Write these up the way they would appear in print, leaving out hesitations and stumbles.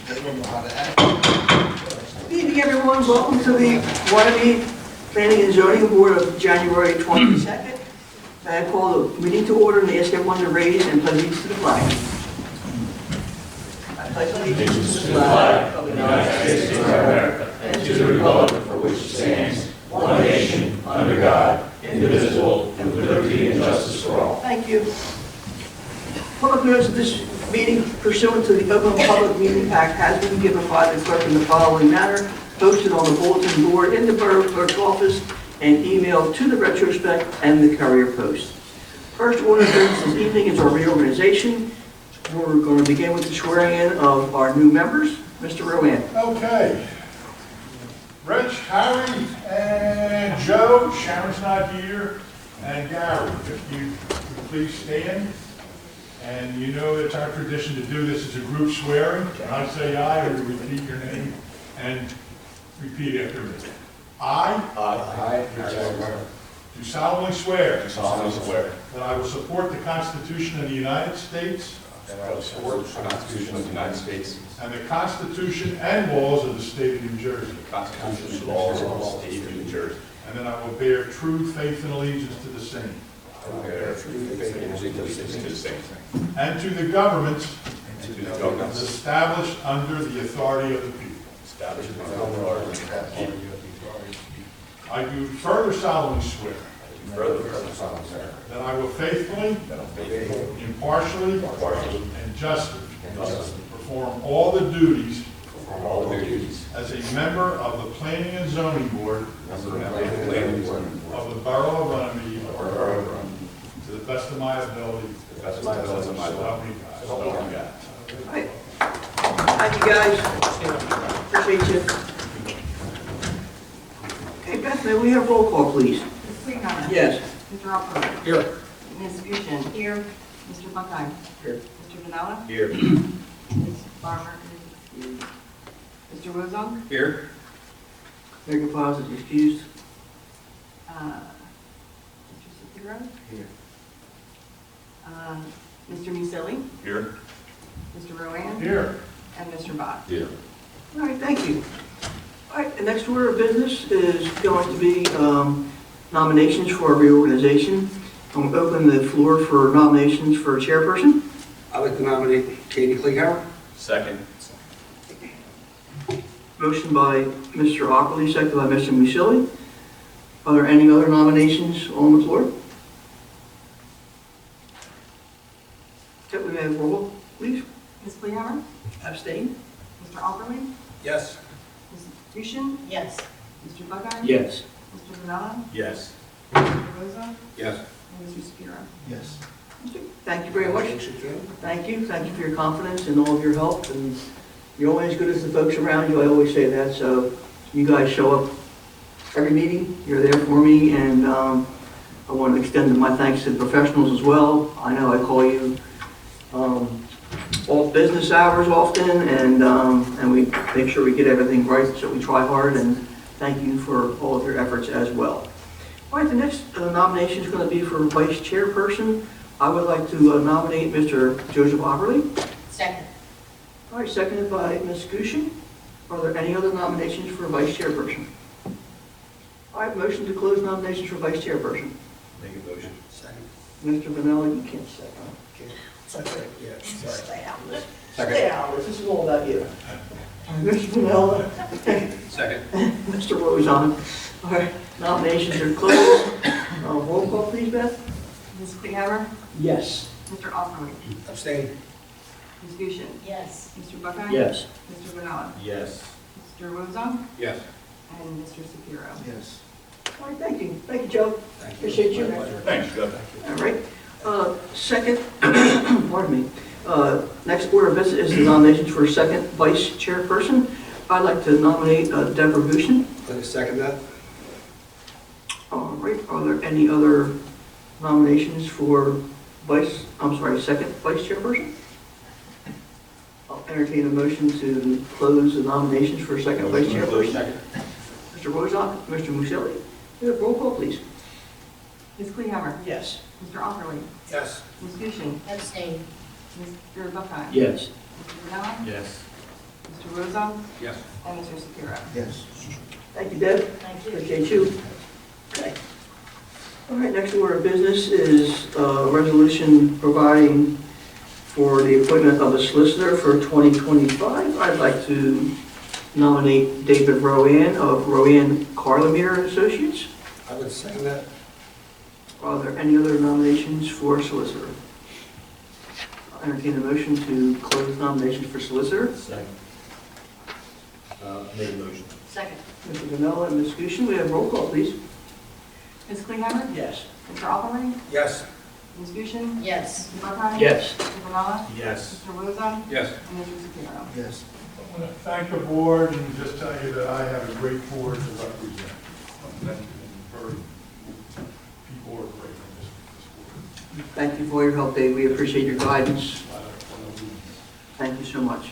They don't know how to act. Good evening, everyone. Welcome to the Runnemede Planning and Zoning Board of January 22nd. I call the meeting to order and ask everyone to raise and pledge allegiance to the flag. I pledge allegiance to the flag of the United States of America and to the republic for which it stands, one nation, under God, indivisible, with liberty and justice for all. Thank you. Public notice of this meeting pursuant to the Open Public Meeting Act has been given by the clerk in the following manner: posted on the bulletin board in the Borough Clerk's office and emailed to the retrospect and the Courier Post. First order of business this evening is our reorganization. We're going to begin with the swearing in of our new members. Mr. Rowan. Okay. Rich, Harry, and Joe, Sharon's not here, and Gary, if you could please stand. And you know it's our tradition to do this as a group swearing. I say aye, or repeat your name, and repeat after me. I do solemnly swear that I will support the Constitution of the United States And I will support the Constitution of the United States. and the Constitution and laws of the state of New Jersey. The Constitution and laws of the state of New Jersey. And that I will bear true faith and allegiance to the same. I will bear true faith and allegiance to the same. And to the governments And to the governments established under the authority of the people. established by the authority of the people. I do further solemnly swear Further solemnly swear that I will faithfully, that I will faithfully, impartially, impartially, and justly and justly perform all the duties perform all the duties as a member of the Planning and Zoning Board of the planning board of the Borough of Runnemede of our borough to the best of my ability. to the best of my ability. So help me God. So help me God. All right. Thank you, guys. Appreciate you. Okay, Beth, may we have roll call, please? Ms. Freeman. Yes. Mr. Alpert. Here. Ms. Fusion. Here. Mr. Buckheim. Here. Mr. Vanella. Here. Ms. Farmer is excused. Mr. Wozong. Here. Megan Paz is excused. Mr. Shapiro. Here. Mr. Musili. Here. Mr. Rowan. Here. And Mr. Bott. Here. All right, thank you. All right, the next order of business is going to be nominations for reorganization. I'm going to open the floor for nominations for chairperson. I'd like to nominate Katie Kliegauer. Second. Motion by Mr. Ockley, second by Mr. Musili. Are there any other nominations on the floor? Okay, we may have roll, please. Ms. Kleehammer. Abstain? Mr. Alperman. Yes. Ms. Fusion. Yes. Mr. Buckheim. Yes. Mr. Vanella. Yes. Mr. Wozong. Yes. And Mr. Shapiro. Yes. Thank you very much. Thank you for your confidence and all of your help, and you're only as good as the folks around you, I always say that, so you guys show up every meeting, you're there for me, and I want to extend my thanks to the professionals as well. I know I call you off business hours often, and we make sure we get everything right, so we try hard, and thank you for all of your efforts as well. All right, the next nomination is going to be for vice chairperson. I would like to nominate Mr. Joseph Oberly. Second. All right, seconded by Ms. Gushin. Are there any other nominations for vice chairperson? All right, motion to close nominations for vice chairperson. Make a motion. Second. Mr. Vanella, you can't second. Okay. Yeah, sorry. Stay out. Stay out, this is all about you. Mr. Vanella, Second. Mr. Wozon. All right, nominations are closed. Roll call, please, Beth. Ms. Kleehammer. Yes. Mr. Alperman. Abstain. Ms. Fusion. Yes. Mr. Buckheim. Yes. Mr. Vanella. Yes. Mr. Wozong. Yes. And Mr. Shapiro. Yes. All right, thank you. Thank you, Joe. Thank you. Appreciate you. My pleasure. Thanks, Joe. All right. Second, pardon me. Next order of business is the nominations for second vice chairperson. I'd like to nominate Deborah Gushin. Let me second that. All right. Are there any other nominations for second vice chairperson? I'll entertain a motion to close the nominations for second vice chairperson. Second. Mr. Wozak, Mr. Musili. Roll call, please. Ms. Kleehammer. Yes. Mr. Alperman. Yes. Ms. Fusion. Abstain. Mr. Buckheim. Yes. Mr. Vanella. Yes. Mr. Rozon, Yes. and Mr. Shapiro. Yes. Thank you, Deb. Thank you. Appreciate you. Okay. All right, next order of business is a resolution providing for the appointment of a solicitor for 2025. I'd like to nominate David Rowan of Rowan Carlemere and Associates. I would second that. Are there any other nominations for solicitor? I'll entertain a motion to close nominations for solicitor. Second. Made a motion. Second. Mr. Vanella and Ms. Fusion, we have roll call, please. Ms. Kleehammer? Yes. Mr. Alderling? Yes. Ms. Fusion? Yes. Mr. Buckheim? Yes. Mr. Vanella? Yes. Mr. Rozon? Yes. And Mr. Shapiro. Yes. I want to thank the board and just tell you that I have a great board to represent. Thank you. Very- People are great in this board. Thank you for your help, Dave. We appreciate your guidance. A lot of leaders. Thank you so much.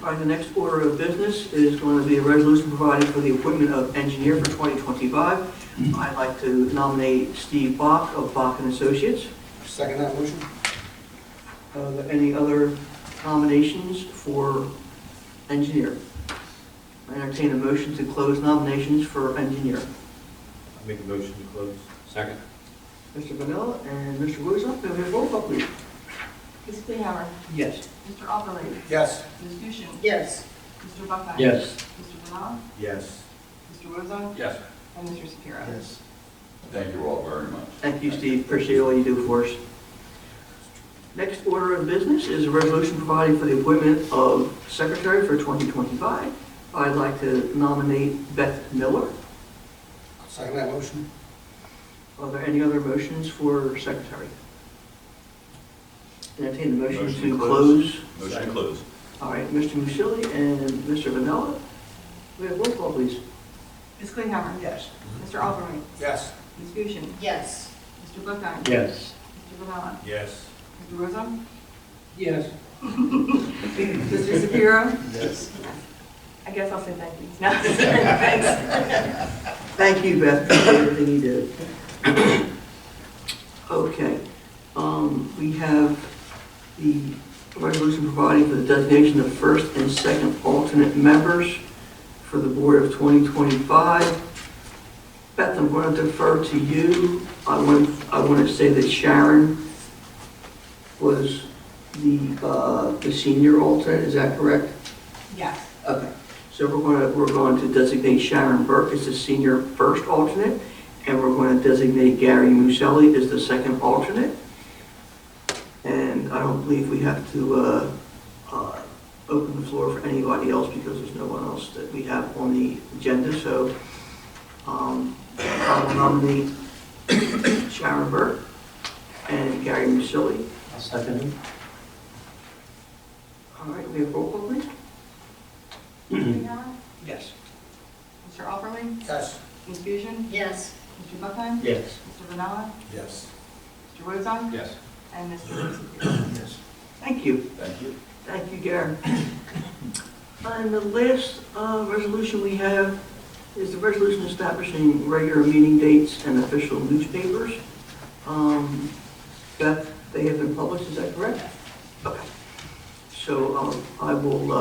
All right, the next order of business is going to be a resolution providing for the appointment of engineer for 2025. I'd like to nominate Steve Bach of Bach and Associates. Second that motion? Are there any other nominations for engineer? I entertain a motion to close nominations for engineer. I make a motion to close. Second. Mr. Vanilla and Mr. Woodruff, may we have roll call, please? Ms. Kleehammer? Yes. Mr. Alderling? Yes. Ms. Fusion? Yes. Mr. Buckheim? Yes. Mr. Vanella? Yes. Mr. Rozon? Yes. And Mr. Shapiro. Yes. Thank you all very much. Thank you, Steve. Appreciate all you do for us. Next order of business is a resolution providing for the appointment of secretary for 2025. I'd like to nominate Beth Miller. Second that motion? Are there any other motions for secretary? Entertain the motion Motion to to close. Motion to close. All right, Mr. Musili and Mr. Vanella. We have roll call, please. Ms. Kleehammer? Yes. Mr. Alderling? Yes. Ms. Fusion? Yes. Mr. Buckheim? Yes. Mr. Vanella? Yes. Mr. Rozon? Yes. Mr. Shapiro? Yes. I guess I'll say thank you. No, thanks. Thank you, Beth, for everything you did. Okay, we have the resolution providing for the designation of first and second alternate members for the board of 2025. Beth, I'm going to defer to you. I want to say that Sharon was the senior alternate, is that correct? Yes. Okay, so we're going to designate Sharon Burke as the senior first alternate, and we're going to designate Gary Muselli as the second alternate. And I don't believe we have to open the floor for anybody else because there's no one else that we have on the agenda. So I will nominate Sharon Burke and Gary Muselli. I'll second it. All right, we have roll call, please. Ms. Kleehammer? Yes. Mr. Alderling? Yes. Ms. Fusion? Yes. Mr. Buckheim? Yes. Mr. Vanella? Yes. Mr. Rozon? Yes. And Mr. Shapiro. Yes. Thank you. Thank you. Thank you, Gary. And the last resolution we have is the resolution establishing regular meeting dates and official newspapers. Beth, they have been published, is that correct? Okay. So I will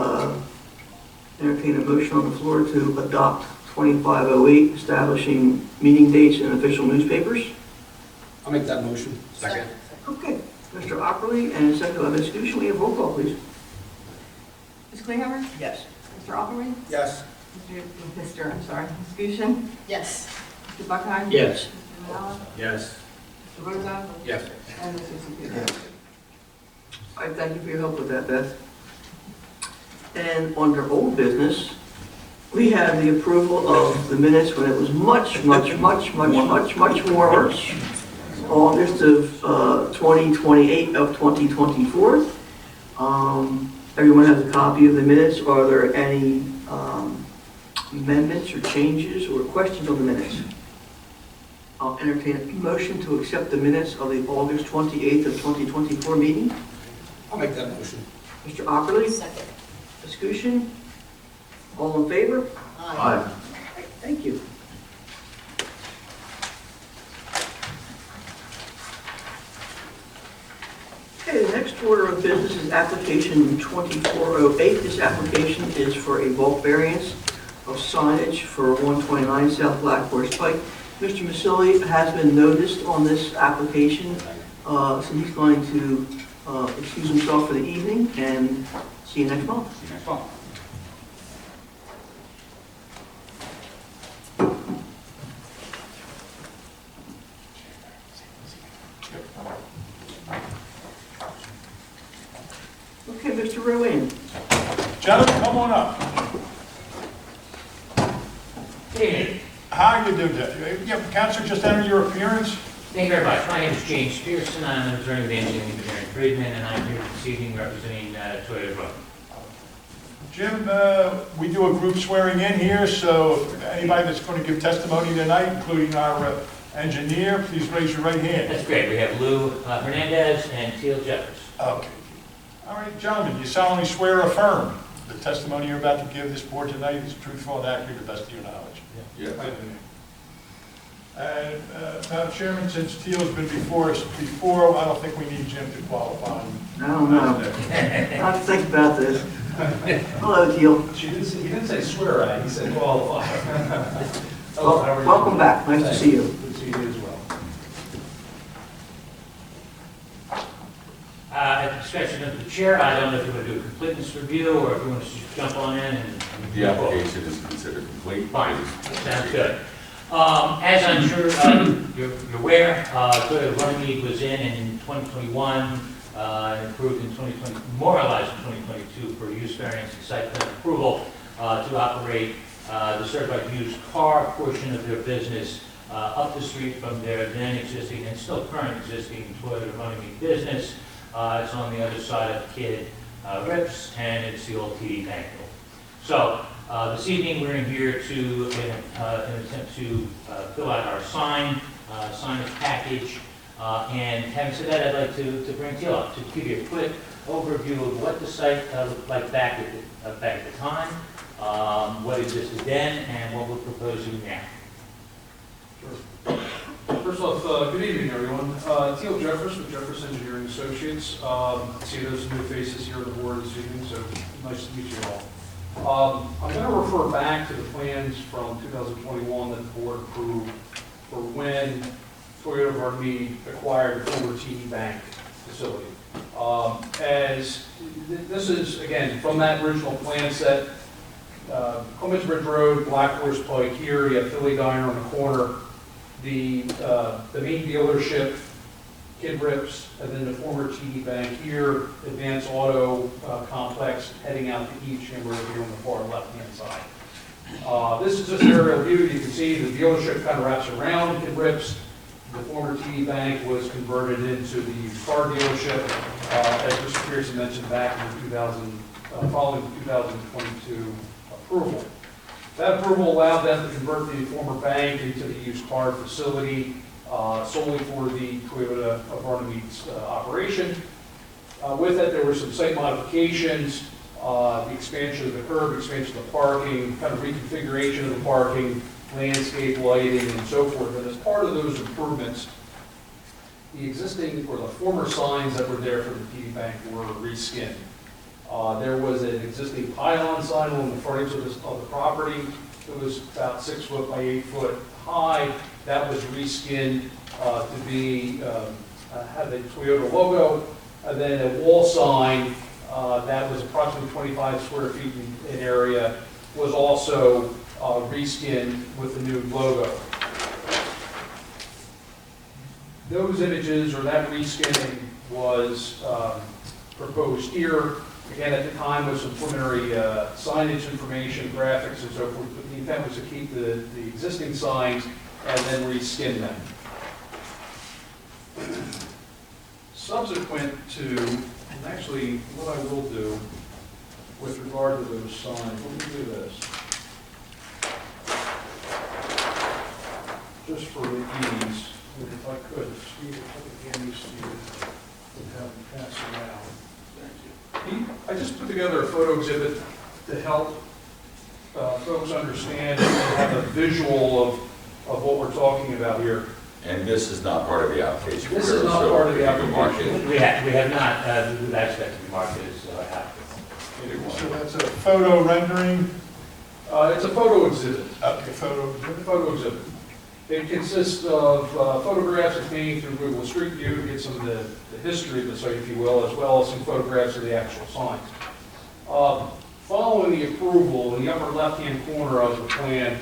entertain a motion on the floor to adopt 2508, establishing meeting dates and official newspapers. I'll make that motion. Second. Okay. Mr. Ockerly and second by Ms. Fusion, we have roll call, please. Ms. Kleehammer? Yes. Mr. Alderling? Yes. I'm sorry, Ms. Fusion? Yes. Mr. Buckheim? Yes. Mr. Vanella? Yes. Mr. Rozon? Yes. And Mr. Shapiro. I thank you for your help with that, Beth. And under old business, we have the approval of the minutes when it was much warmer. August of 2028 of 2024. Everyone has a copy of the minutes. Are there any amendments or changes or questions on the minutes? I'll entertain a motion to accept the minutes of the August 28th of 2024 meeting. I'll make that motion. Mr. Ockerly, Second. discussion? All in favor? Aye. Thank you. Okay, the next order of of business is application 2408. This application is for a bulk variance of signage for 129 South Black Horse Pike. Mr. Masili has been noticed on this application, so he's going to excuse himself for the evening, and see you next month. See you next month. Okay, Mr. Ruane. Gentlemen, come on up. Evening. How you doing? Yeah, Counselor, just enter your appearance. Thank you very much. My name is James Pearson. I'm an attorney with Engineering Engineering Friedman, and I'm here this evening representing Toyota Road. Jim, we do a group swearing in here, so if anybody that's going to give testimony tonight, including our engineer, please raise your right hand. That's great. We have Lou Hernandez and Teal Jeffers. Okay. All right, gentlemen, you solemnly swear or affirm the testimony you're about to give this board tonight is truthful and accurate to the best of your knowledge. Yes. And, Madam Chairman, since Teal's been before us before, I don't think we need Jim to qualify. I don't know. I'll have to think about this. Hello, Teal. He didn't say swear at, he said qualify. Well, welcome back. Nice to see you. Good to see you as well. At the discretion of the chair, I don't know if you want to do a completeness review or if you want to just jump on in and... The application is considered complete. Fine. Sounds good. As I'm sure you're aware, Runnemede was in 2021, approved in 2020, memorialized in 2022 for use variance and site plan approval to operate the certified used car portion of their business up the street from their then existing and still current existing Toyota Runnemede business. It's on the other side of Kid Rips, and it's the old TD Bank building. So this evening we're in here to an attempt to fill out our signage package. And having said that, I'd like to bring Teal up to give you a quick overview of what the site looked like back at the time, what existed then, and what we're proposing now. Sure. First off, good evening, everyone. Teal Jeffers with Jeffers Engineering Associates. See those new faces here on the board this evening, so nice to meet you all. I'm going to refer back to the plans from 2021 that the board approved for when Toyota Runnemede acquired the former TD Bank facility. As this is, again, from that original plan set, Clements Ridge Road, Black Horse Pike here, you have Philly Diner on the corner, the main dealership, Kid Rips, and then the former TD Bank here, Advanced Auto Complex heading out to East Chamber over here on the far left-hand side. This is just an aerial view. You can see the dealership kind of wraps around Kid Rips. The former TD Bank was converted into the used car dealership, as Mr. Pearson mentioned back in following the 2022 approval. That approval allowed them to convert the former bank into the used car facility solely for the Toyota of Runnemede's operation. With it, there were some site modifications, the expansion of the curb, expansion of the parking, kind of reconfiguration of the parking, landscape lighting, and so forth. And as part of those improvements, the existing or the former signs that were there for the TD Bank were reskinned. There was an existing pylon sign on the frontage of the property. It was about 6 foot by 8 foot high. That was reskinned to be had the Toyota logo. And then a wall sign that was approximately 25 square feet in area was also reskinned with the new logo. Those images, or that reskinning, was proposed here. Again, at the time, with some preliminary signage information, graphics, and so forth. But the intent was to keep the existing signs and then reskin them. Subsequent to, and actually, what I will do with regard to those signs, let me do this. Just for the ease, and if I could, Steve, if I could hand these to you, and have them pass around. I just put together a photo exhibit to help folks understand and have a visual of what we're talking about here. And this is not part of the application? This is not so part of the you can mark it. application. We have not, we've asked that to be marked as applicable. So that's a photo rendering, It's a photo exhibit. okay, photo. Photo exhibit. It consists of photographs obtained through Google Street View to get some of the history of the site, if you will, as well as some photographs of the actual signs. Following the approval, in the upper left-hand corner of the plan,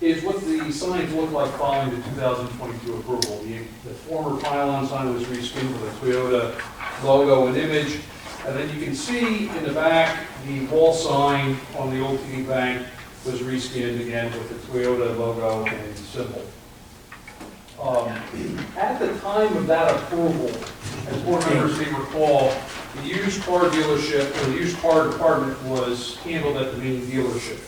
is what the signs look like following the 2022 approval. The former pylon sign was reskinned with a Toyota logo and image. And then you can see in the back, the wall sign on the old TD Bank was reskinned again with the Toyota logo and symbol. At the time of that approval, as board members may recall, the used car dealership, or the used car department was handled at the main dealership.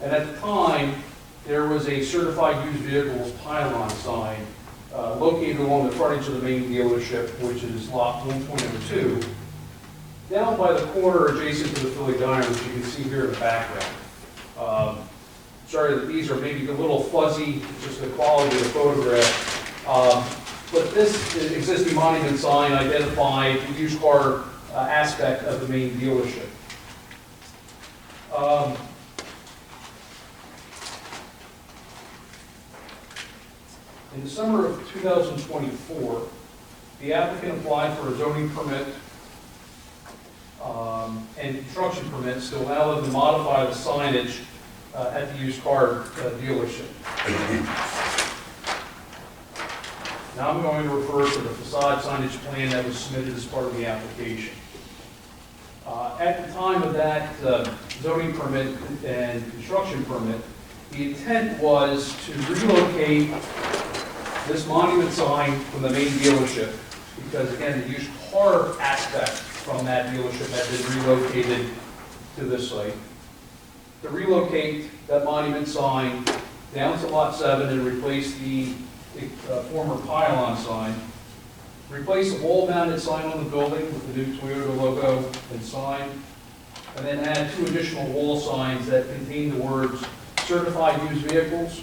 And at the time, there was a certified used vehicles pylon sign located along the frontage of the main dealership, which is lot 1.2, down by the corner adjacent to the Philly Diner, which you can see here in the background. Sorry that these are maybe a little fuzzy, just the quality of the photograph. But this existing monument sign identified the used car aspect of the main dealership. In the summer of 2024, the applicant applied for a zoning permit and construction permits to allow them to modify the signage at the used car dealership. Now I'm going to refer to the facade signage plan that was submitted as part of the application. At the time of that zoning permit and construction permit, the intent was to relocate this monument sign from the main dealership, because again, the used car aspect from that dealership had been relocated to this site. To relocate that monument sign down to lot 7 and replace the former pylon sign, replace a wall-mounted sign on the building with the new Toyota logo and sign, and then add 2 additional wall signs that contain the words certified used vehicles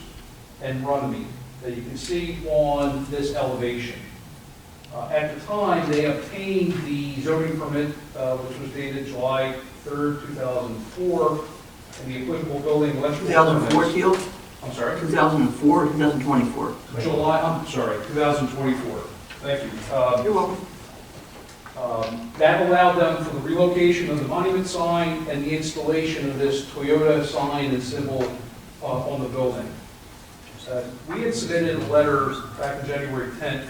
and Runnemede that you can see on this elevation. At the time, they obtained the zoning permit, which was dated July 3rd, 2004, and the applicable building electrical 2004, permits. Teal? I'm sorry? 2004 or 2024? I'm sorry, 2024. Thank you. You're welcome. That allowed them for the relocation of the monument sign and the installation of this Toyota sign and symbol on the building. We had submitted a letter back on January 10th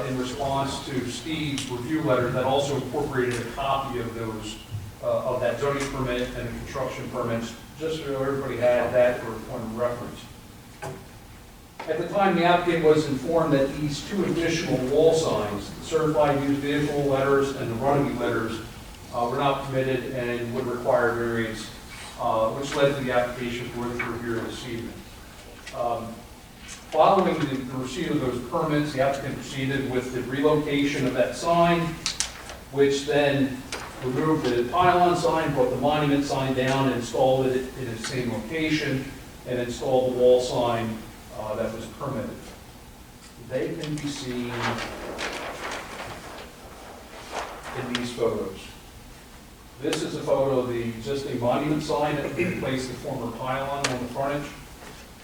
in response to Steve's review letter that also incorporated a copy of those, of that zoning permit and the construction permits, just so everybody had that for a point of reference. At the time, the applicant was informed that these 2 additional wall signs, the certified used vehicle letters and the Runnemede letters, were not permitted and would require variance, which led to the application for review this evening. Following the receipt of those permits, the applicant proceeded with the relocation of that sign, which then removed the pylon sign, brought the monument sign down, and installed it in the same location, and installed the wall sign that was permitted. They can be seen in these photos. This is a photo of the existing monument sign that replaced the former pylon on the frontage.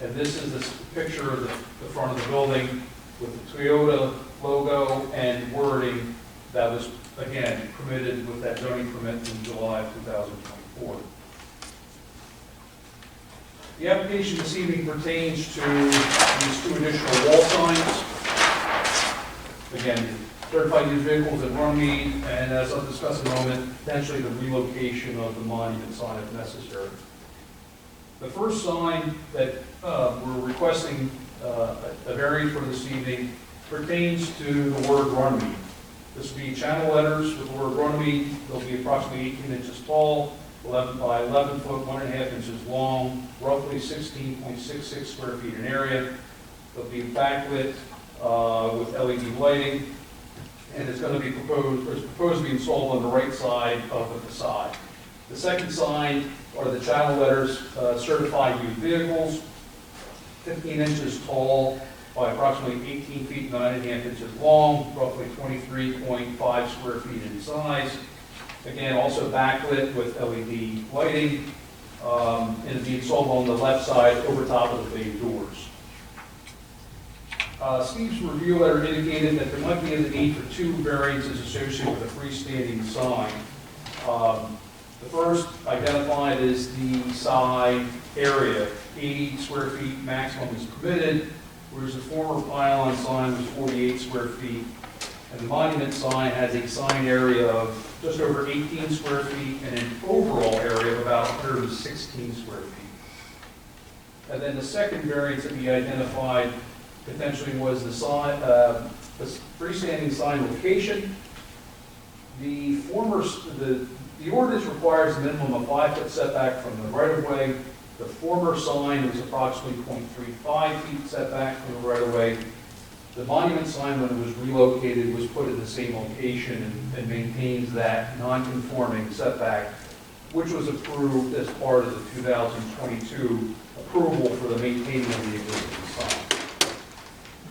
And this is this picture of the front of the building with the Toyota logo and wording that was, again, permitted with that zoning permit in July of 2024. The application this evening pertains to these 2 additional wall signs. Again, certified used vehicles at Runnemede, and as I'll discuss in a moment, potentially the relocation of the monument sign if necessary. The first sign that we're requesting a variance for this evening pertains to the word Runnemede. This will be channel letters with the word Runnemede. They'll be approximately 18 inches tall, 11 by 11 foot, 1.5 inches long, roughly 16.66 square feet in area. They'll be backlit with LED lighting, and it's going to be proposed to be installed on the right side of the facade. The second sign are the channel letters, certified used vehicles. 15 inches tall by approximately 18 feet 9.5 inches long, roughly 23.5 square feet in size. Again, also backlit with LED lighting, and it'll be installed on the left side over top of the bay doors. Steve's review letter indicated that there might be a need for 2 variances associated with a freestanding sign. The first identified is the side area, 80 square feet maximum is permitted, whereas the former pylon sign was 48 square feet. And the monument sign has a sign area of just over 18 square feet and an overall area of about 116 square feet. And then the second variance that we identified potentially was the sign, the freestanding sign location. The ordinance requires a minimum of 5-foot setback from the right-of-way. The former sign is approximately 0.35 feet setback from the right-of-way. The monument sign, when it was relocated, was put in the same location and maintains that non-conforming setback, which was approved as part of the 2022 approval for the maintaining of the existing sign.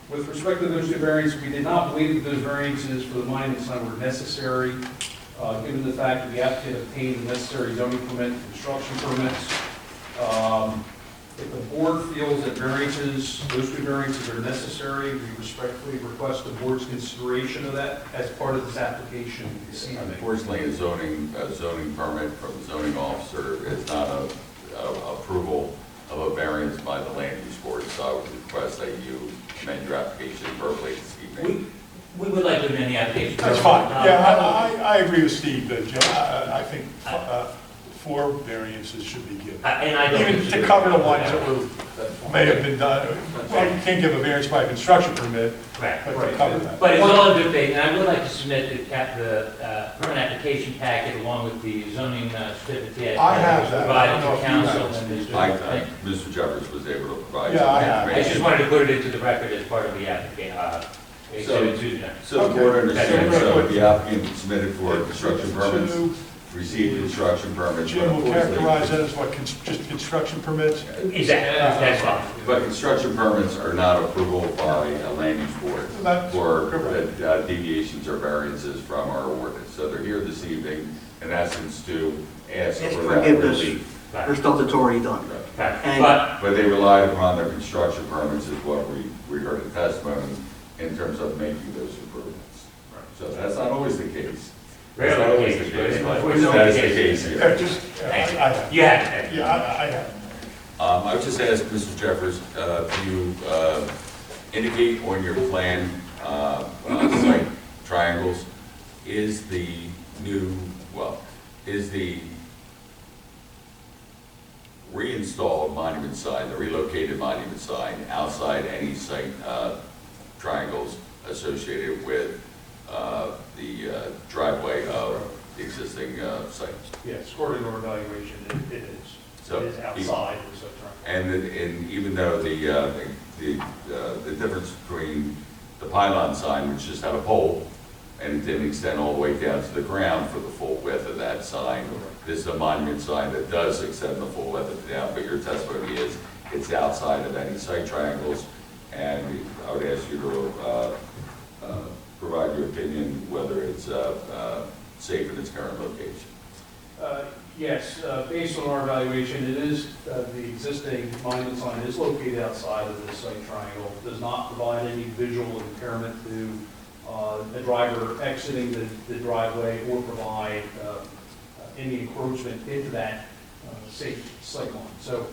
With respect to those 2 variances, we did not believe that those variances for the monument sign were necessary, given the fact that the applicant obtained the necessary zoning permit and construction permits. If the board feels that those 2 variances are necessary, we respectfully request the board's consideration of that as part of this application this evening. Unfortunately, a zoning permit from the zoning officer is not a approval of a variance by the land use board, so I would request that you amend your application verbally this evening. We would like to amend the application. That's fine. Yeah, I agree with Steve, Jim. I think 4 variances should be given. And I don't Even to cover the ones that may have been done. Well, you can't give a variance by a construction permit, Right. but to cover that. But it's all in good faith, and I would like to submit the permit application packet along with the zoning certificate. I have that. I Provided don't know to if you council. have And Mr. I think Mr. Jeffers was able to provide Yeah, some I have. I just information. wanted to put it into the record as part of the application. So the board understands, Okay. so the applicant submitted for construction permits, So, received construction permits. Jim will unfortunately- characterize that as what, just construction permits? Exactly, that's fine. But construction permits are not approval by a land use board That's for correct. deviations or variances from our ordinance. So they're here this evening, in essence, to ask Ask for that forgiveness. relief. For stuff that's already done. Right. And- But, But they relied upon their construction permits is what we heard in testimony in terms of making those improvements. So that's not always the case. That's not always the case, but that is the case here. Yeah, just, I have. you have it. Yeah, I have. I would just ask Mr. Jeffers, if you indicate on your plan, site triangles, is the reinstalled monument sign, the relocated monument sign, outside any site triangles associated with the driveway of the existing site? Yes, according to our evaluation, it is. So, It is outside of the subtractor. And even though the difference between the pylon sign, which just had a pole, and it didn't extend all the way down to the ground for the full width of that sign, this is a monument sign that does extend the full width of it down, but your testimony is it's outside of any site triangles, and I would ask you to provide your opinion whether it's safe in its current location. Yes, based on our evaluation, it is, the existing monument sign is located outside of this site triangle, does not provide any visual impairment to a driver exiting the driveway or provide any encroachment into that safe sight line. So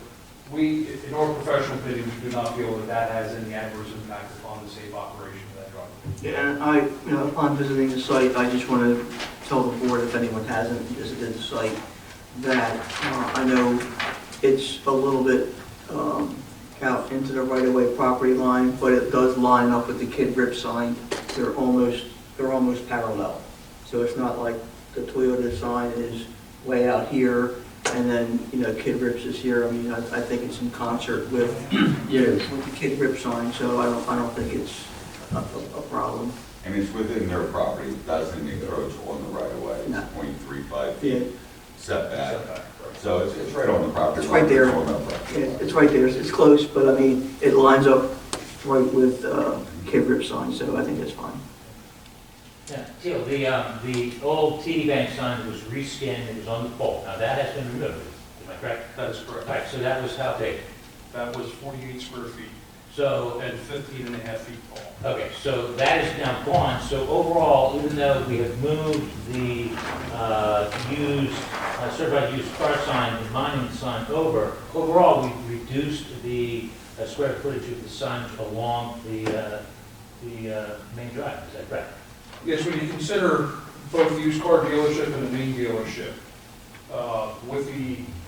we, in our professional opinion, we do not feel that that has any adverse impact upon the safe operation of that driveway. Yeah, and upon visiting the site, I just want to tell the board, if anyone hasn't visited the site, that I know it's a little bit out into the right-of-way property line, but it does line up with the Kid Rip sign. They're almost parallel. So it's not like the Toyota sign is way out here, and then, Kid Rips is here. I mean, I think it's in concert with, with the Kid Rip sign, so I don't think it's a problem. And it's within their property, it doesn't encroach on the right of way, No. it's 0.35 Yeah. feet setback. So it's right on the property. It's right there. It's on that property. Yeah, it's right there, it's close, but I mean, it lines up right with Cape Rip sign, so I think that's fine. Yeah, Teal, the old TD Bank sign was reskinned, it was on the pole. Now that has been removed, am I correct? That is correct. Right, so that was how big? That was 48 square feet So, and 15 and a half feet tall. okay, so that is now gone. So overall, even though we have moved the certified used car sign, the monument sign over, overall, we've reduced the square footage of the signs along the main drive, is that correct? Yes, when you consider both the used car dealership and the main dealership,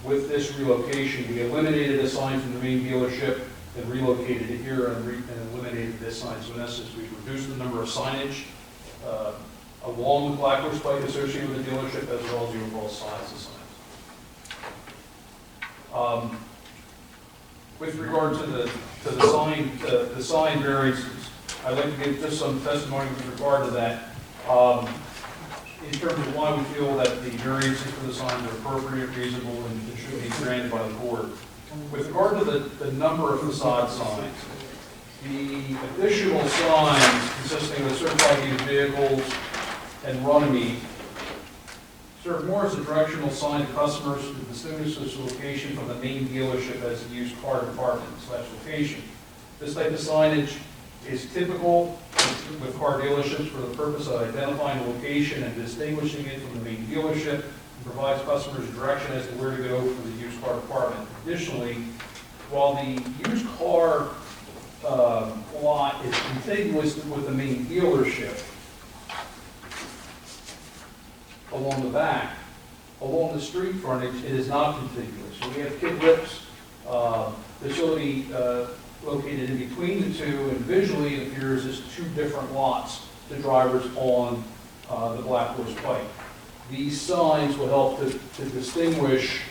with this relocation, we eliminated a sign from the main dealership and relocated it here and eliminated this sign. So in essence, we've reduced the number of signage along the Black Horse Pike associated with the dealership as well as the overall size of signs. With regard to the sign variances, I'd like to give just some testimony with regard to that. In terms of why we feel that the variances for the signs are appropriate, reasonable, and should be granted by the board. With regard to the number of facade signs, the additional signs consisting of certified used vehicles and Runnemede serve more as a directional sign to customers to distinguish this location from the main dealership as a used car department/location. This type of signage is typical with car dealerships for the purpose of identifying the location and distinguishing it from the main dealership, and provides customers direction as to where to go for the used car department. Additionally, while the used car lot is contiguous with the main dealership along the back, along the street frontage, it is not contiguous. So we have Kid Rip's facility located in between the two, and visually it appears as two different lots to drivers on the Black Horse Pike. These signs will help to distinguish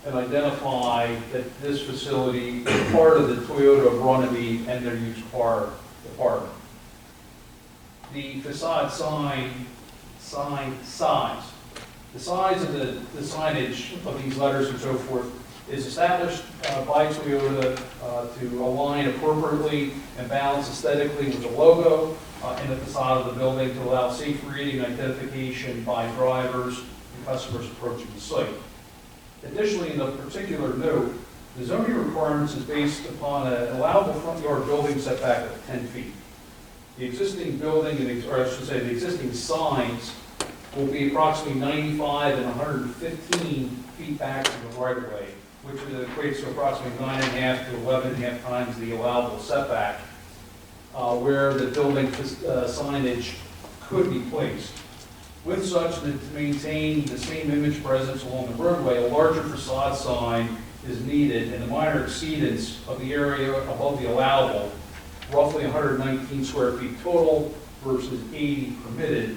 and identify that this facility is part of the Toyota of Runnemede and their used car department. The facade sign size. The size of the signage of these letters and so forth is established by Toyota to align appropriately and balance aesthetically with the logo in the facade of the building to allow safe reading and identification by drivers and customers approaching the site. Additionally, in a particular note, the zoning requirements is based upon an allowable front yard building setback of 10 feet. The existing building, or I should say the existing signs, will be approximately 95 and 115 feet back from the right-of-way, which equates to approximately 9.5 to 11.5 times the allowable setback, where the building signage could be placed. With such, to maintain the same image presence along the roadway, a larger facade sign is needed, and the minor exceedance of the area above the allowable, roughly 119 square feet total versus 80 permitted,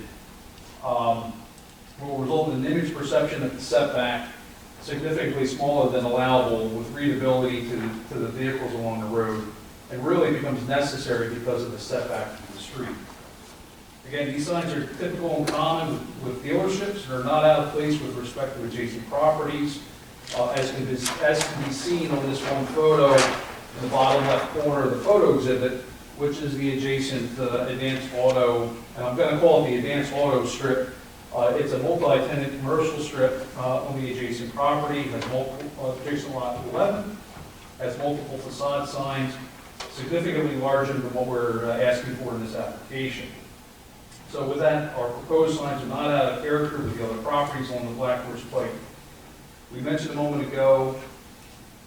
will result in an image perception of the setback significantly smaller than allowable, with readability to the vehicles along the road, and really becomes necessary because of the setback from the street. Again, these signs are typical and common with dealerships and are not out of place with respect to adjacent properties. As can be seen on this one photo in the bottom left corner of the photo exhibit, which is the adjacent Advanced Auto, and I'm going to call it the Advanced Auto strip. It's a multi-tenant commercial strip on the adjacent property, has multiple, adjacent lot 11, has multiple facade signs, significantly larger than what we're asking for in this application. So with that, our proposed signs are not out of character with the other properties on the Black Horse Pike. We mentioned a moment ago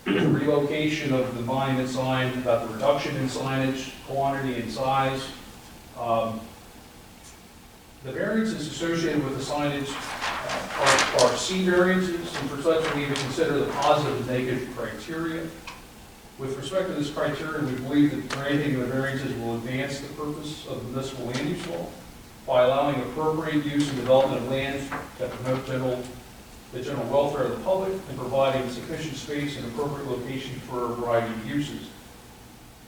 the relocation of the monument sign, about the reduction in signage, quantity, and size. The variances associated with the signage are C variances, and for such we need to consider the positive and negative criteria. With respect to this criteria, we believe that granting of the variances will advance the purpose of the municipal land use law by allowing appropriate use and development of land that promote the general welfare of the public and providing sufficient space and appropriate location for a variety of uses,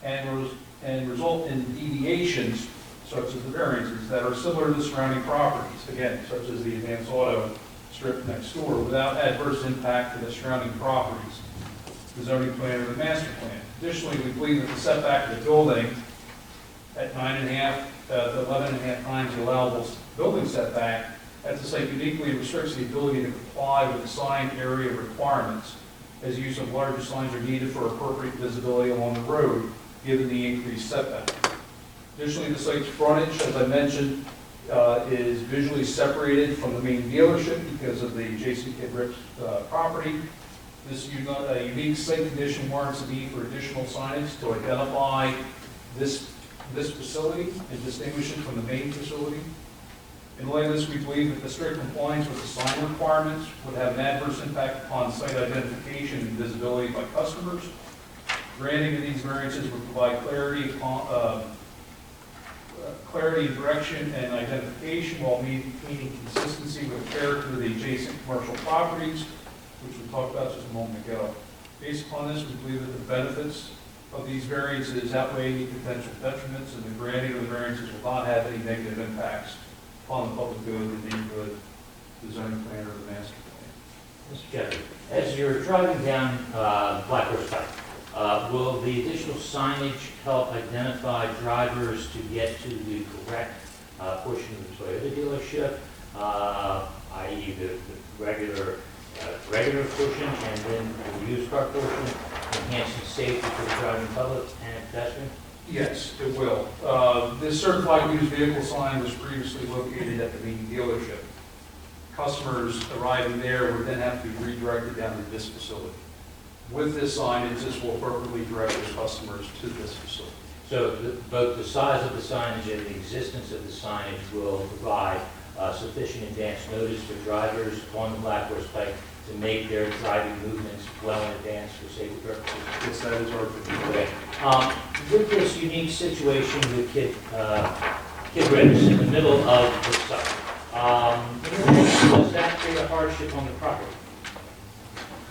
and result in deviations such as the variances that are similar to the surrounding properties, again, such as the Advanced Auto strip next door without adverse impact to the surrounding properties, the zoning plan or the master plan. Additionally, we believe that the setback of the building at 9.5 to 11.5 times the allowable building setback at the site uniquely restricts the ability to comply with the sign area requirements, as use of larger signs are needed for appropriate visibility along the road, given the increased setback. Additionally, the site's frontage, as I mentioned, is visually separated from the main dealership because of the adjacent Kid Rips property. This unique site condition warrants the need for additional signage to identify this facility and distinguish it from the main facility. In light of this, we believe that the strict compliance with the sign requirements would have an adverse impact upon site identification and visibility by customers. Granting of these variances would provide clarity, direction, and identification while maintaining consistency with the character of the adjacent commercial properties, which we talked about just a moment ago. Based upon this, we believe that the benefits of these variances outweigh any potential detriments, and the granting of the variances will not have any negative impacts upon the public good, the neighborhood, the zoning plan, or the master plan. Mr. Jeffrey, as you're driving down Black Horse Pike, will the additional signage help identify drivers to get to the correct portion of the Toyota dealership, i.e. the regular portion and then the used car portion, enhancing safety for the driving public and pedestrians? Yes, it will. This certified used vehicle sign was previously located at the main dealership. Customers arriving there would then have to be redirected down to this facility. With this signage, this will appropriately direct those customers to this facility. So both the size of the signage and the existence of the signage will provide sufficient advance notice for drivers on the Black Horse Pike to make their driving movements well in advance for safety purposes? Yes, that is our opinion. Okay. With this unique situation with Kid Rips in the middle of the site, does that create a hardship on the property?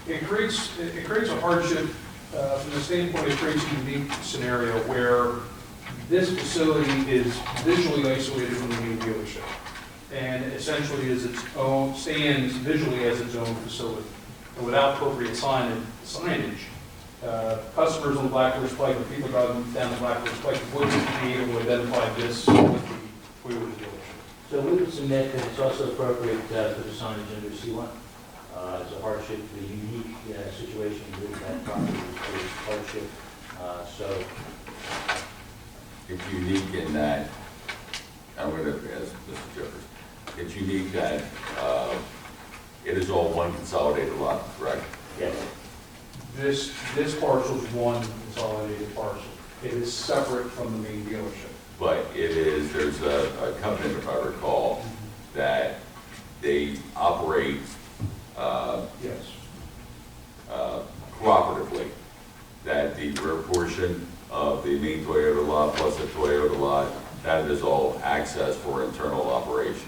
It creates a hardship from the standpoint, it creates a unique scenario where this facility is visually isolated from the main dealership and essentially is its own, stands visually as its own facility. And without appropriate signage, customers on the Black Horse Pike, or people driving down the Black Horse Pike, wouldn't be able to identify this with the Toyota dealership. So we would submit that it's also appropriate for the signage under C1 as a hardship, the unique situation with that property is hardship. So It's unique in that, I'm going to ask Mr. Jeffers, it's unique that it is all one consolidated lot, correct? yes. This parcel is one consolidated parcel. It is separate from the main dealership. But it is, there's a covenant, if I recall, that they operate Yes. cooperatively, that the rear portion of the main Toyota lot plus the Toyota lot, that is all access for internal operations.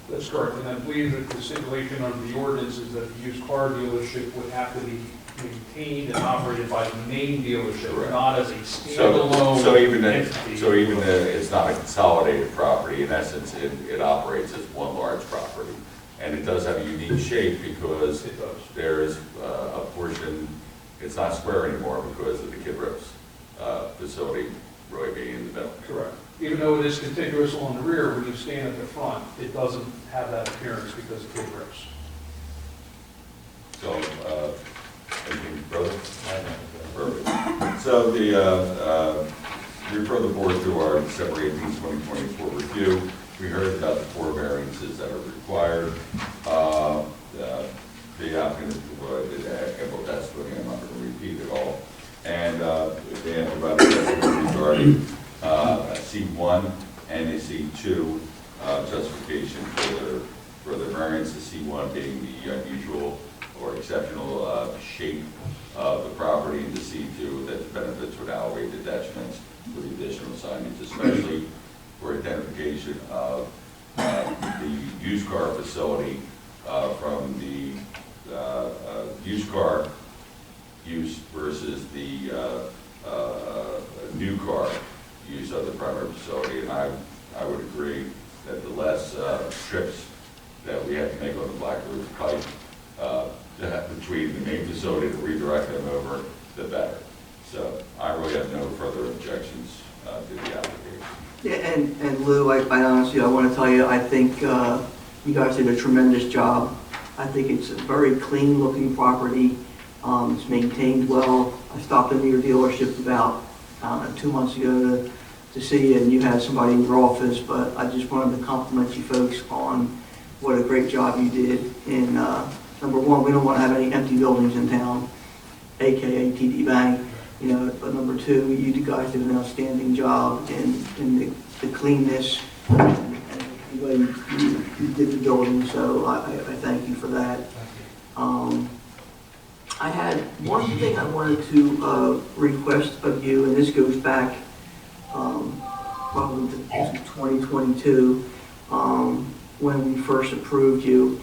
That's correct. And I believe that the stipulation under the ordinance is that the used car dealership would have to be maintained and operated by the main dealership, Correct. not as a standalone So even entity. it's not a consolidated property, in essence, it operates as one large property. And it does have a unique shape because It does. there's a portion, it's not square anymore because of the Kid Rips facility really being in the middle. Correct. Even though it is contiguous along the rear, when you stand at the front, it doesn't have that appearance because of Kid Rips. So, anything further? Perfect. So refer the board to our December 18, 2024 review. We heard about the 4 variances that are required. The applicant did ample testimony, I'm not going to repeat it all. And they have about testimony regarding C1 and a C2 justification for the variance, the C1 being the unusual or exceptional shape of the property, and the C2 that the benefits would outweigh the detriments for the additional signage, especially for identification of the used car facility from the used car use versus the new car use of the primary facility. And I would agree that the less strips that we have to make on the Black River Pike, between the main facility to redirect them over, the better. So I really have no further objections to the application. Yeah, and Lou, I honestly, I want to tell you, I think you guys did a tremendous job. I think it's a very clean looking property. It's maintained well. I stopped into your dealership about 2 months ago to see you, and you had somebody in your office, but I just wanted to compliment you folks on what a great job you did. And number one, we don't want to have any empty buildings in town, AKA TD Bank. You know, but number two, you guys did an outstanding job in the cleanness and the way you did the building, so I thank you for that. I had one thing I wanted to request of you, and this goes back probably to 2022 when we first approved you,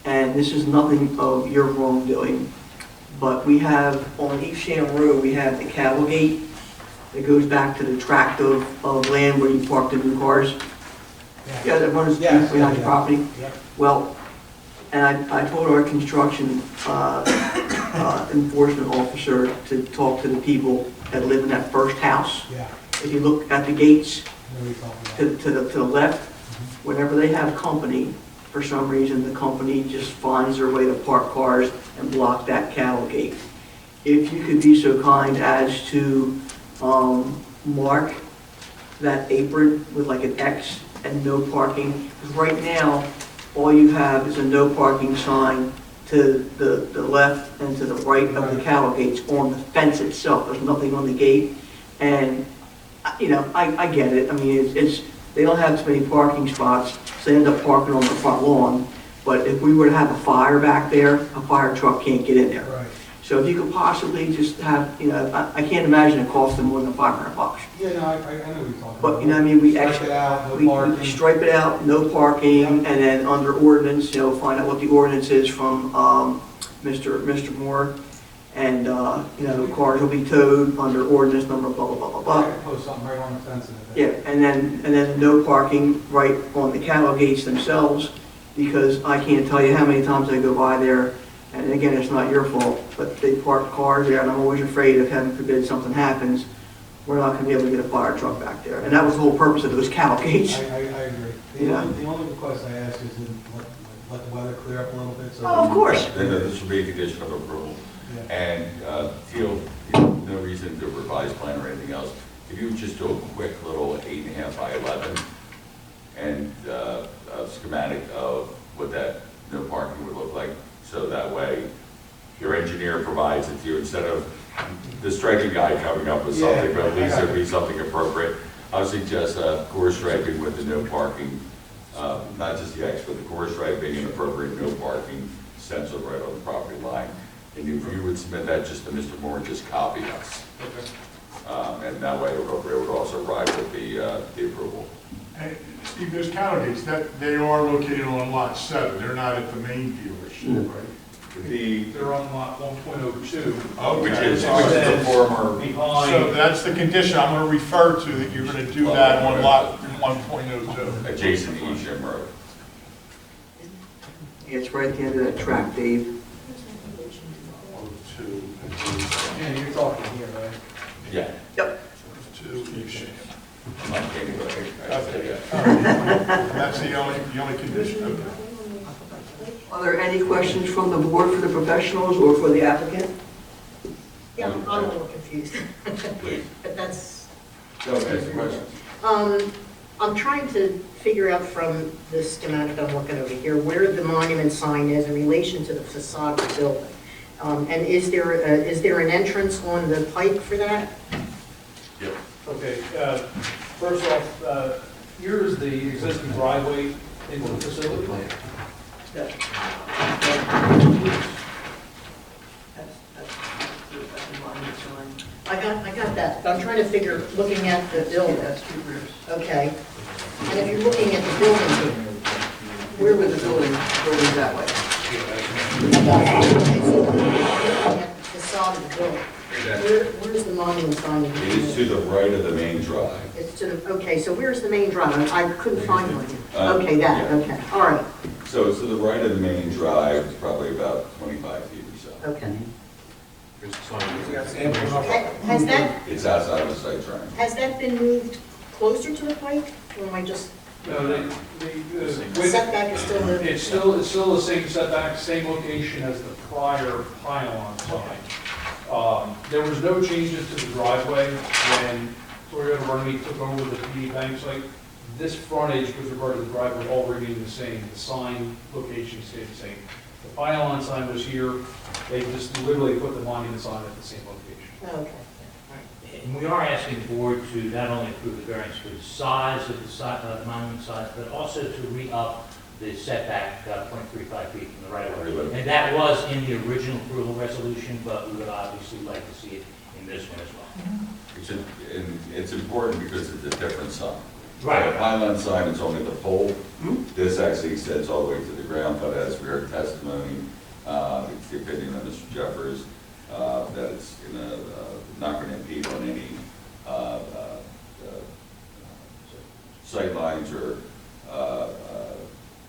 and this is nothing of your wrongdoing. But we have, on Evesham Road, we have the cattle gate that goes back to the tract of land where you park the new cars. Yeah, that runs behind your property. Yeah. Well, and I told our construction enforcement officer to talk to the people that live in that first house. Yeah. If you look at the gates I know what you're talking about. to the left, whenever they have company, for some reason, the company just finds their way to park cars and block that cattle gate. If you could be so kind as to mark that apron with like an X and no parking. Because right now, all you have is a no parking sign to the left and to the right of the cattle gates on the fence itself. There's nothing on the gate. And, you know, I get it. I mean, it's they don't have too many parking spots, so they end up parking on the front lawn. But if we were to have a fire back there, a fire truck can't get in there. Right. So if you could possibly just have, you know, I can't imagine it costing more than $500. Yeah, no, I know what you're talking about. But, you know what I mean, we Stripe it out, no we parking. stripe it out, no parking, and then under ordinance, you know, find out what the ordinance is from Mr. Moore. And, you know, cars will be towed under ordinance number blah, blah, blah, blah, blah. Post something right on the fence. Yeah, and then no parking right on the cattle gates themselves, because I can't tell you how many times I go by there, and again, it's not your fault, but they park cars there, and I'm always afraid if, heaven forbid, something happens, we're not gonna be able to get a fire truck back there. And that was the whole purpose of those cattle gates. I agree. Yeah. The only request I ask is to let the weather clear up a little bit. So Oh, of course. Then this will be a condition of approval. Yeah. And Teal, no reason to revise plan or anything else. If you would just do a quick little 8.5 by 11 and a schematic of what that no parking would look like, so that way your engineer provides it to you instead of the striping guy coming up with something, but at least there'd be something appropriate. I would suggest core striping with the no parking, not just the X, but the core striping and appropriate no parking stencil right on the property line. And if you would submit that just to Mr. Moore, just copy us. Okay. And that way it would also ride with the approval. And Steve, those cattle gates, they are located on lot 7. They're not at the main dealership, right? They're on lot 1.02. Which Okay. is the former, So Behind, that's the condition I'm going to refer to, that you're going to do that on lot 1.02. adjacent to Evesham Road. It's right at the end of that track, Dave. Yeah, you're talking here, right? Yeah. Yep. I'm not kidding, but I say yeah. That's the only condition, okay. Are there any questions from the board for the professionals or for the applicant? Yeah, I'm a little confused, Please. but that's, Go ahead, ask the question. I'm trying to figure out from the schematic I'm looking over here, where the monument sign is in relation to the facade of the building. And is there an entrance on the pike for that? Yep. okay, first off, here is the existing driveway into the facility. That's the monument sign. I got that, but I'm trying to figure, looking at the building, That's two rears. okay? And if you're looking at the building, Where was the building that way? okay, so looking at the facade of the building. That- Where's the monument sign? It is to the right of the main drive. It's to the, okay, so where's the main drive? I couldn't find one. Okay, Yeah. okay, all right, So it's to the right of the main drive, it's probably about 25 feet or so. okay. Here's the sign. Has that, It's outside of the site triangle. has that been moved closer to the pike? Or am I just, No, the with- setback is still the? It's still the same setback, same location as the prior pylon sign. There was no changes to the driveway when Toyota Runnemede took over the PD Bank site. This frontage with regard to the driveway all remained the same. The sign location stayed the same. The pylon sign was here. They just literally put the monument sign at the same location. Okay. And we are asking the board to not only approve the variance for the size of the monument size, but also to re-up the setback 0.35 feet from the right of way. And that was in the original approval resolution, but we would obviously like to see it in this one as well. It's important because it's a different sign. Right. The pylon sign is only the pole. This actually extends all the way to the ground, but as we heard testimony, it's the opinion of Mr. Jeffers, that it's not going to impede on any sight lines or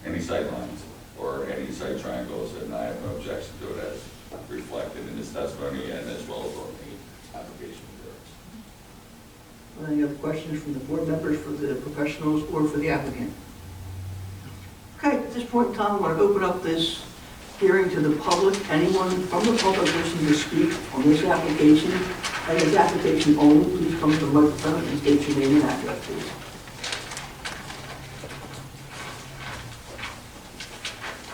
any sight lines or any sight triangles, and I have no objection to it as reflected in his testimony and as well as on the application materials. Any other questions from the board members for the professionals or for the applicant? Okay, at this point in time, I want to open up this hearing to the public. Anyone from the public wishing to speak on this application and this application only, please come to the microphone and state your name and address, please.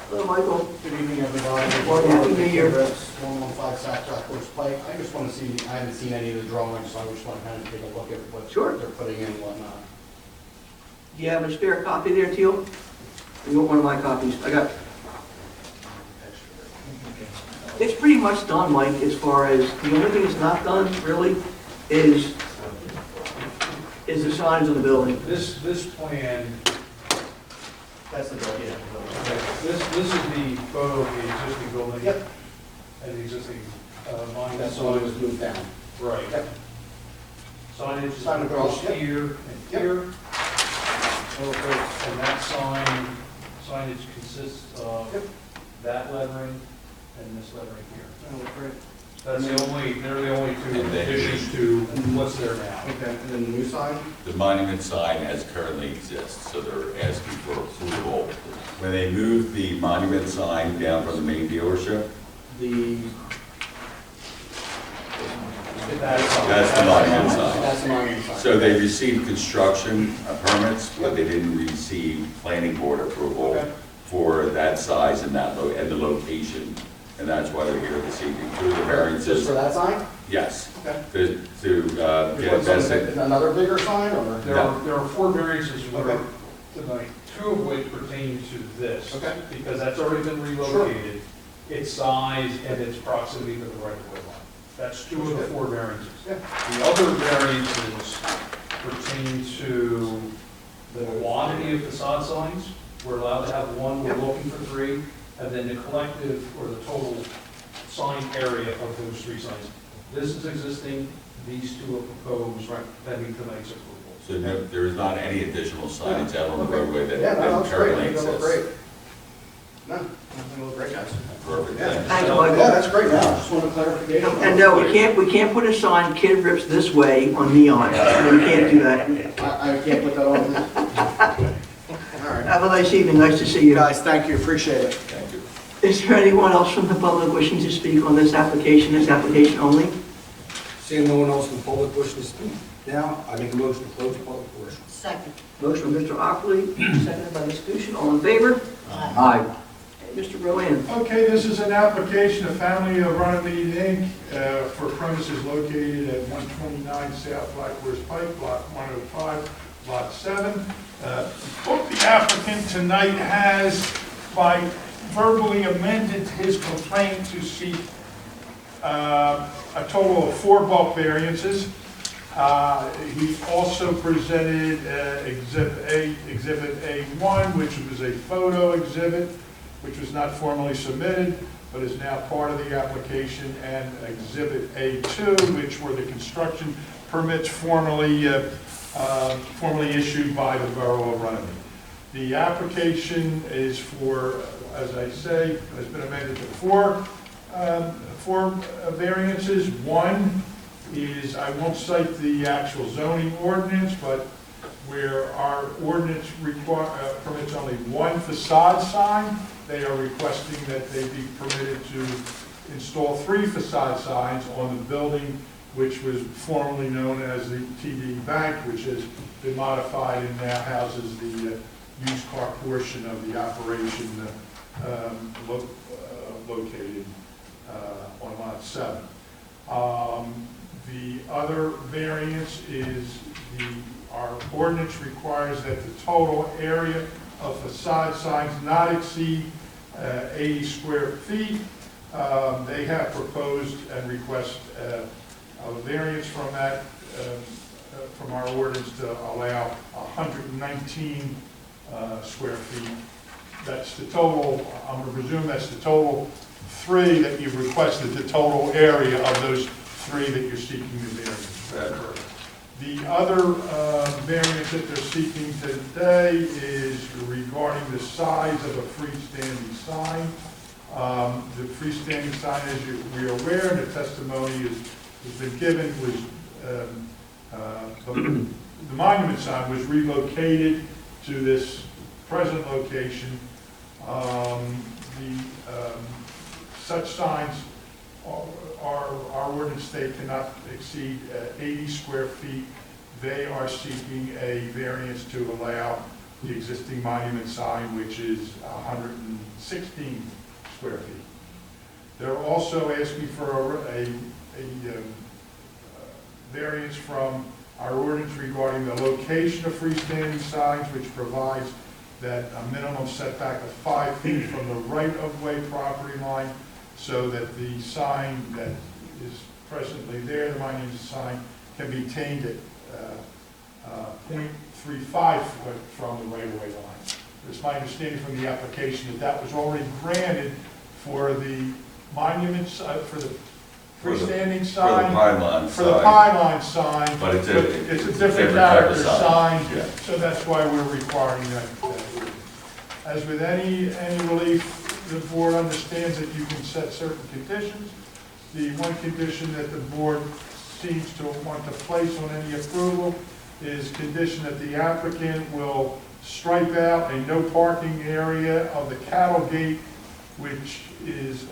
Hello, Michael. Good evening, everybody. Morning, happy New Year. 115 Sack Course Pike. I just want to see, I haven't seen any of the drawings, so I just want to kind of take a look at what Sure. they're putting in and whatnot. Do you have a spare copy there, Teal? Or you want one of my copies? I got. It's pretty much done, Mike, as far as, the only thing that's not done, really, is the signs on the building. This plan, That's the building, yeah. this is the photo of the existing building. Yep. And the existing monument That's the one that was sign. moved down. Right. Yep. Signage Sign is across, across yep. here and Yep. here. And that signage consists of Yep. that lettering and this lettering here. Oh, great. They're the only two And then- additions to what's there now. Okay, and then the new sign? The monument sign as currently exists, so they're asking for approval. When they move the monument sign down from the main dealership, The. That's the monument sign. That's the monument sign. so they received construction permits, but they didn't receive planning board approval Okay. for that size and and the location. And that's why they're here this evening, through the Just variances. for that sign? Yes, Okay. to get that. Another bigger sign, or? There are four variances Okay. tonight, two of which pertain to this. Okay. Because that's already been relocated, its size and its proximity to the right-of-way line. That's two of the four variances. Yeah. The other variances pertain to the quantity of facade signs. We're allowed to have one, we're looking for three, and then the collective or the total sign area of those three signs. This is existing, these two are proposed, pending tonight's approval. So no, there is not any additional signage out on the Okay. roadway that Yeah, no, that that's great. currently They look exists. great. No, they look great, guys. Perfect, Yeah. thanks. Thanks, Yeah, Michael. that's great now, just want a clarification. And no, we can't put a sign, kid rips this way on neon. We can't do that. I can't put that on this. All right. Have a nice evening, nice to see you. Guys, thank you, appreciate it. Thank you. Is there anyone else from the public wishing to speak on this application only? Seeing no one else in the public wishing to speak, now I make a motion to close the public portion. Second. Motion by Mr. Ockley, seconded by Ms. Fusion, all in favor? Aye. Mr. Rowan. Okay, this is an application of Family of Runnemede, Inc. For premises located at 129 South Blackhorse Pike, Block 105, Lot 7. What the applicant tonight has, by verbally amended his complaint to seek a total of 4 bulk variances. He also presented Exhibit A1, which was a photo exhibit, which was not formally submitted, but is now part of the application, and Exhibit A2, which were the construction permits formally issued by the Borough of Runnemede. The application is for, as I say, has been amended to four variances. One is, I won't cite the actual zoning ordinance, but where our ordinance permits only one facade sign, they are requesting that they be permitted to install 3 facade signs on the building, which was formerly known as the TD Bank, which has been modified and now houses the used car portion of the operation located on lot 7. The other variance is our ordinance requires that the total area of facade signs not exceed 80 square feet. They have proposed and request a variance from that, from our ordinance to allow 119 square feet. That's the total, I'm going to presume that's the total 3 that you've requested, the total area of those 3 that you're seeking the variance. The other variance that they're seeking today is regarding the size of a freestanding sign. The freestanding sign, as we are aware, and the testimony has been given, was the monument sign was relocated to this present location. Such signs our ordinance state cannot exceed 80 square feet. They are seeking a variance to allow the existing monument sign, which is 116 square feet. They're also asking for a variance from our ordinance regarding the location of freestanding signs, which provides that a minimum setback of 5 feet from the right-of-way property line, so that the sign that is presently there, the monument sign, can be tamed at 0.35 foot from the right-of-way line. It's my understanding from the application that that was already granted for the monuments, for the freestanding sign. For the pylon sign. sign. But it's a different type character of sign, Yeah. so that's why we're requiring that. As with any relief, the board understands that you can set certain conditions. The one condition that the board seems to want to place on any approval is condition that the applicant will stripe out a no parking area of the cattle gate, which is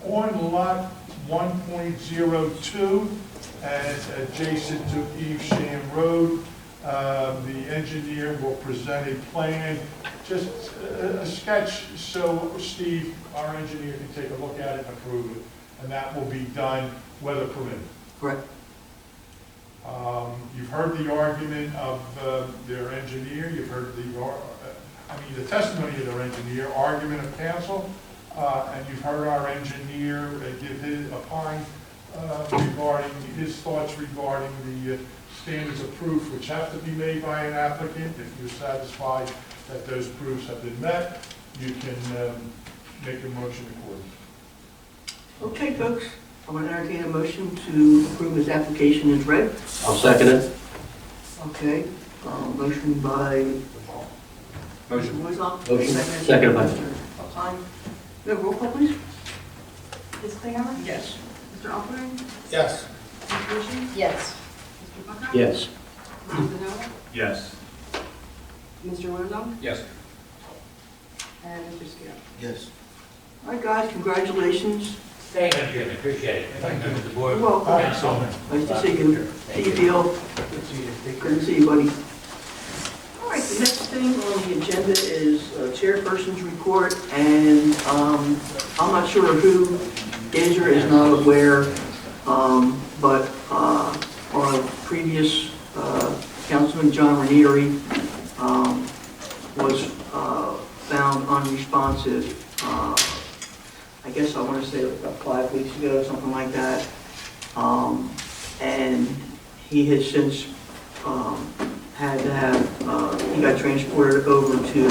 on lot 1.02 and adjacent to Evesham Road. The engineer will present a plan, just a sketch, so Steve, our engineer, can take a look at it and approve it. And that will be done weather permitted. Correct. You've heard the argument of their engineer, you've heard the testimony of their engineer, argument of counsel, and you've heard our engineer give his opine regarding his thoughts regarding the standards of proof which have to be made by an applicant. If you're satisfied that those proofs have been met, you can make a motion accordingly. Okay, folks, I'm going to entertain a motion to approve this application as read. I'll second it. Okay, motion by Mr. Woodlock. Motion. Second by Mr. Alpine. No, roll call, please. Ms. Clinghammer? Yes. Mr. Alpine? Yes. Ms. Bushey? Yes. Mr. Buckner? Yes. Mr. Zanola? Yes. Mr. Rosenbaum? Yes. And Mr. Skip? Yes. All right, guys, congratulations. Thank you, Jim, appreciate it. Thank you, the board. You're welcome. Council. Nice to see you. See you, Bill. Good to see you, buddy. All right, the next thing on the agenda is chairperson's report, and I'm not sure who is or is not aware, but our previous Councilman John Ranieri was found unresponsive. I guess I want to say about 5 weeks ago, something like that. And he has since had to have, he got transported over to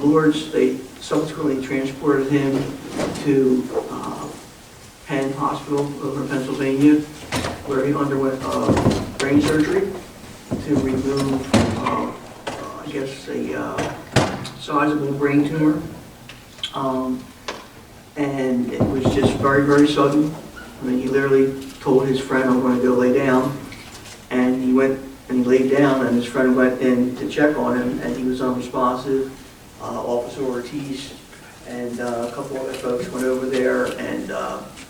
Lourdes State subsequently transported him to Penn Hospital over in Pennsylvania, where he underwent brain surgery to remove, I guess, a sizable brain tumor. And it was just very, very sudden. I mean, he literally told his friend, I'm going to go lay down. And he went and he laid down, and his friend went in to check on him, and he was unresponsive. Officer Ortiz and a couple other folks went over there, and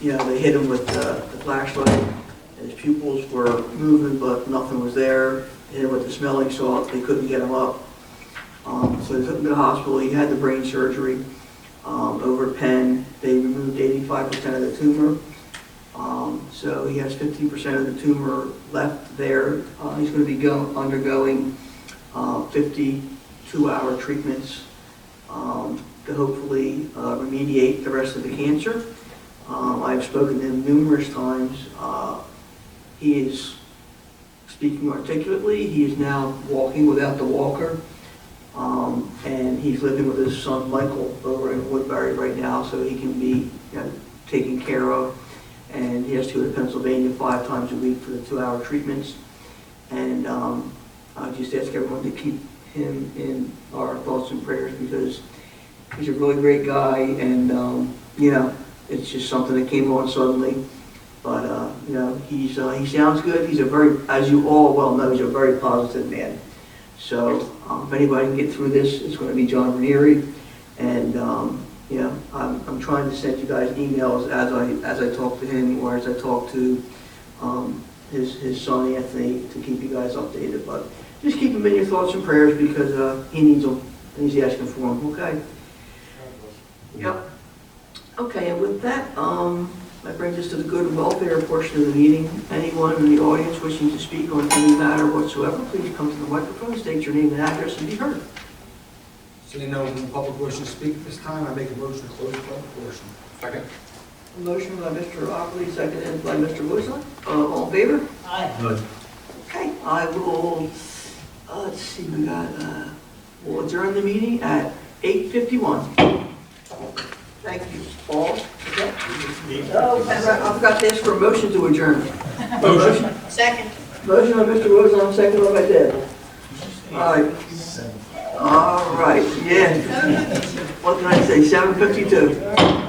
they hit him with the flashlight. And his pupils were moving, but nothing was there. Hit him with the smelling salt. They couldn't get him up. So they took him to the hospital. He had the brain surgery over at Penn. They removed 85% of the tumor. So he has 15% of the tumor left there. He's going to be undergoing 52-hour treatments to hopefully remediate the rest of the cancer. I've spoken to him numerous times. He is speaking articulately. He is now walking without the walker. And he's living with his son Michael over in Woodbury right now, so he can be taken care of. And he has to go to Pennsylvania 5 times a week for the 2-hour treatments. And I just ask everyone to keep him in our thoughts and prayers, because he's a really great guy, and it's just something that came on suddenly. But he sounds good. He's a very, as you all well know, he's a very positive man. So if anybody can get through this, it's going to be John Ranieri. And I'm trying to send you guys emails as I talk to him, or as I talk to his son Anthony, to keep you guys updated. But just keep him in your thoughts and prayers, because he needs them, and he's asking for them. Okay. Yep. Okay, and with that, that brings us to the good and welfare portion of the meeting. Anyone in the audience wishing to speak on any matter whatsoever, please come to the microphone, state your name and address, and be heard. Seeing no one in the public wishing to speak at this time, I make a motion to close the public portion. Second. A motion by Mr. Ockley, seconded by Mr. Woodson. All in favor? Aye. Okay, I will, let's see, we'll adjourn the meeting at 8:51. Thank you, all. Okay. Oh, I forgot to ask for a motion to adjourn. Motion. Second. Motion by Mr. Woodson, second by Deb. All right, yeah. What can I say, 7:52.